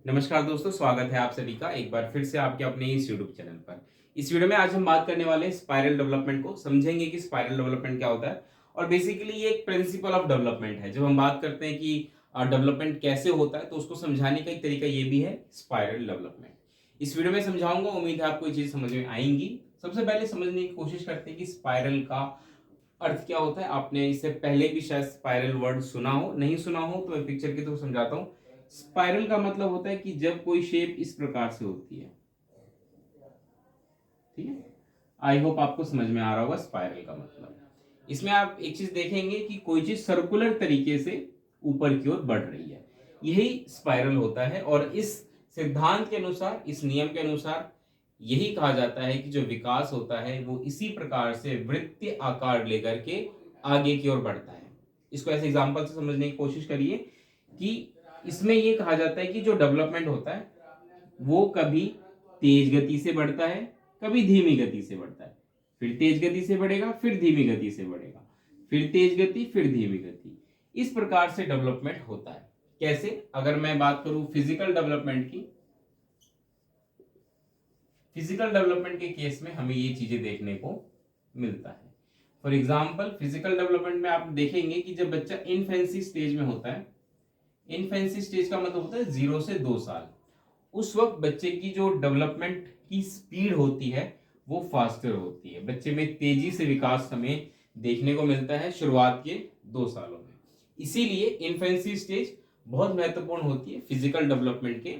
नमस्कार दोस्तों, स्वागत है आप सभी का एक बार फिर से आपके अपने इस यूट्यूब चैनल पर। इस वीडियो में आज हम बात करने वाले हैं स्पाइरल डेवलपमेंट को। समझेंगे कि स्पाइरल डेवलपमेंट क्या होता है और बेसिकली ये एक प्रिंसिपल ऑफ डेवलपमेंट है। जब हम बात करते हैं कि डेवलपमेंट कैसे होता है तो उसको समझाने का एक तरीका ये भी है स्पाइरल डेवलपमेंट। इस वीडियो में समझाऊंगा, उम्मीद है आपको ये चीज समझ में आएंगी। सबसे पहले समझने की कोशिश करते हैं कि स्पाइरल का अर्थ क्या होता है। आपने इससे पहले भी शायद स्पाइरल वर्ड सुना हो, नहीं सुना हो तो मैं पिक्चर के थ्रू समझाता हूँ। स्पाइरल का मतलब होता है कि जब कोई शेप इस प्रकार से होती है, ठीक है। आई होप आपको समझ में आ रहा होगा स्पाइरल का मतलब। इसमें आप एक चीज देखेंगे कि कोई चीज सर्कुलर तरीके से ऊपर की ओर बढ़ रही है, यही स्पाइरल होता है। और इस सिद्धांत के अनुसार, इस नियम के अनुसार यही कहा जाता है कि जो विकास होता है वो इसी प्रकार से वृत्तीय आकार लेकर के आगे की ओर बढ़ता है। इसको ऐसे एग्जांपल से समझने की कोशिश करिए कि इसमें ये कहा जाता है कि जो डेवलपमेंट होता है वो कभी तेज गति से बढ़ता है, कभी धीमी गति से बढ़ता है। फिर तेज गति से बढ़ेगा, फिर धीमी गति से बढ़ेगा, फिर तेज गति, फिर धीमी गति। इस प्रकार से डेवलपमेंट होता है। कैसे? अगर मैं बात करूं फिजिकल डेवलपमेंट की, फिजिकल डेवलपमेंट के केस में हमें ये चीजें देखने को मिलता है। फॉर एग्जाम्पल फिजिकल डेवलपमेंट में आप देखेंगे कि जब बच्चा इनफेंसी स्टेज में होता है, इनफेंसी स्टेज का मतलब होता है 0 से 2 साल, उस वक्त बच्चे की जो डेवलपमेंट की स्पीड होती है वो फास्टर होती है। बच्चे में तेजी से विकास हमें देखने को मिलता है शुरुआत के 2 सालों में। इसीलिए इन्फेंसी स्टेज बहुत महत्वपूर्ण होती है फिजिकल डेवलपमेंट के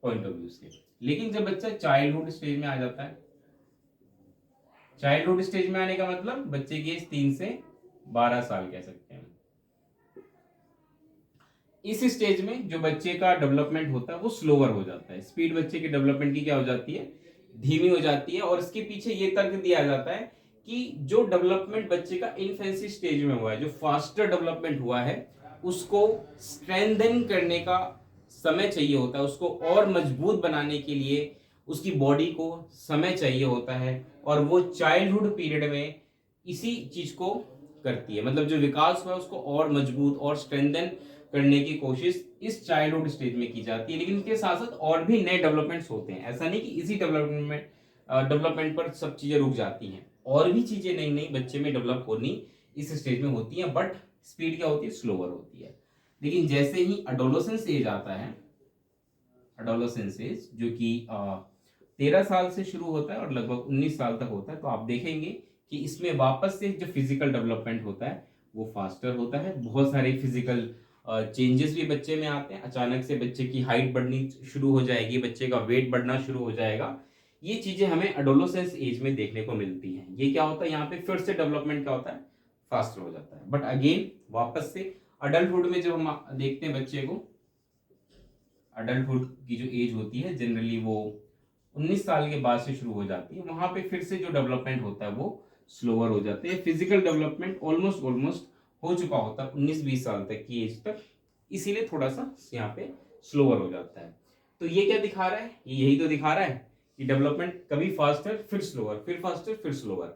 पॉइंट ऑफ व्यू से। लेकिन जब बच्चा चाइल्डहुड स्टेज में आ जाता है, चाइल्डहुड स्टेज में आने का मतलब बच्चे की एज 3 से 12 साल कह सकते हैं। इस स्टेज में जो बच्चे का डेवलपमेंट होता है वो स्लोअर हो जाता है। स्पीड बच्चे के डेवलपमेंट की क्या हो जाती है? धीमी हो जाती है। और इसके पीछे ये तर्क दिया जाता है कि जो डेवलपमेंट बच्चे का इन्फेंसी स्टेज में हुआ है, जो फास्टर डेवलपमेंट हुआ है, उसको स्ट्रेंथन करने का समय चाहिए होता है, उसको और मजबूत बनाने के लिए उसकी बॉडी को समय चाहिए होता है। और वो चाइल्डहुड पीरियड में इसी चीज को करती है। मतलब जो विकास हुआ है उसको और मजबूत और स्ट्रेंथन करने की कोशिश इस चाइल्डहुड स्टेज में की जाती है। लेकिन इसके साथ साथ और भी नए डेवलपमेंट्स होते हैं। ऐसा नहीं कि इसी डेवलपमेंट पर सब चीजें रुक जाती हैं, और भी चीजें नई नई बच्चे में डेवलप होनी इस स्टेज में होती हैं, बट स्पीड क्या होती है? स्लोअर होती है। लेकिन जैसे ही अडोलोसेंस एज आता है, अडोलोसेंस एज जो कि 13 साल से शुरू होता है और लगभग 19 साल तक होता है, तो आप देखेंगे कि इसमें वापस से जो फिजिकल डेवलपमेंट होता है वो फास्टर होता है। बहुत सारे फिजिकल चेंजेस भी बच्चे में आते हैं। अचानक से बच्चे की हाइट बढ़नी शुरू हो जाएगी, बच्चे का वेट बढ़ना शुरू हो जाएगा। ये चीजें हमें एडोलोसेंस एज में देखने को मिलती हैं। ये क्या होता है? यहाँ पे फिर से डेवलपमेंट क्या होता है? फास्टर हो जाता है। बट अगेन वापस से अडल्टहुड में जब हम देखते हैं बच्चे को, अडल्टहुड की जो एज होती है जनरली वो 19 साल के बाद से शुरू हो जाती है। वहां पे फिर से जो डेवलपमेंट होता है वो स्लोअर हो जाते हैं। फिजिकल डेवलपमेंट ऑलमोस्ट हो चुका होता है 19-20 साल तक की एज तक, इसीलिए थोड़ा सा यहाँ पे स्लोअर हो जाता है। तो ये क्या दिखा रहा है? यही तो दिखा रहा है कि डेवलपमेंट कभी फास्टर, फिर स्लोअर, फिर फास्टर, फिर स्लोअर।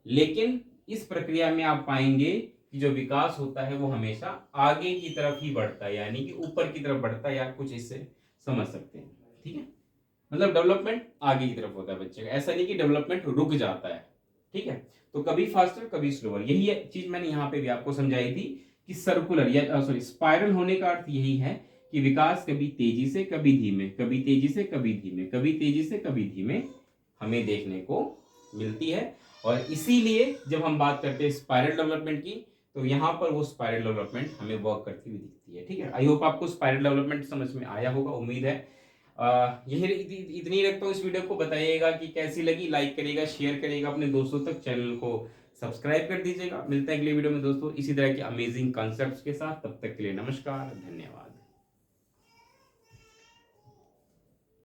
लेकिन इस प्रक्रिया में आप पाएंगे कि जो विकास होता है वो हमेशा आगे की तरफ ही बढ़ता है, यानी कि ऊपर की तरफ बढ़ता है, या कुछ इससे समझ सकते हैं। ठीक है, मतलब डेवलपमेंट आगे की तरफ होता है बच्चे का, ऐसा नहीं कि डेवलपमेंट रुक जाता है। ठीक है, तो कभी फास्टर कभी स्लोअर। यही चीज मैंने यहाँ पे भी आपको समझाई थी कि सर्कुलर या सॉरी स्पाइरल होने का अर्थ यही है कि विकास कभी तेजी से कभी धीमे, कभी तेजी से कभी धीमे, कभी तेजी से कभी धीमे हमें देखने को मिलती है। और इसीलिए जब हम बात करते हैं स्पाइरल डेवलपमेंट की, तो यहाँ पर वो स्पाइरल डेवलपमेंट हमें वर्क करती हुई दिखती है। ठीक है, आई होप आपको स्पाइरल डेवलपमेंट समझ में आया होगा, उम्मीद है। यही इतनी रखता हूँ इस वीडियो को। बताइएगा कि कैसी लगी, लाइक करिएगा, शेयर करिएगा अपने दोस्तों तक, चैनल को सब्सक्राइब कर दीजिएगा। मिलते हैं अगले वीडियो में दोस्तों इसी तरह के अमेजिंग कॉन्सेप्ट्स के साथ। तब तक के लिए नमस्कार, धन्यवाद।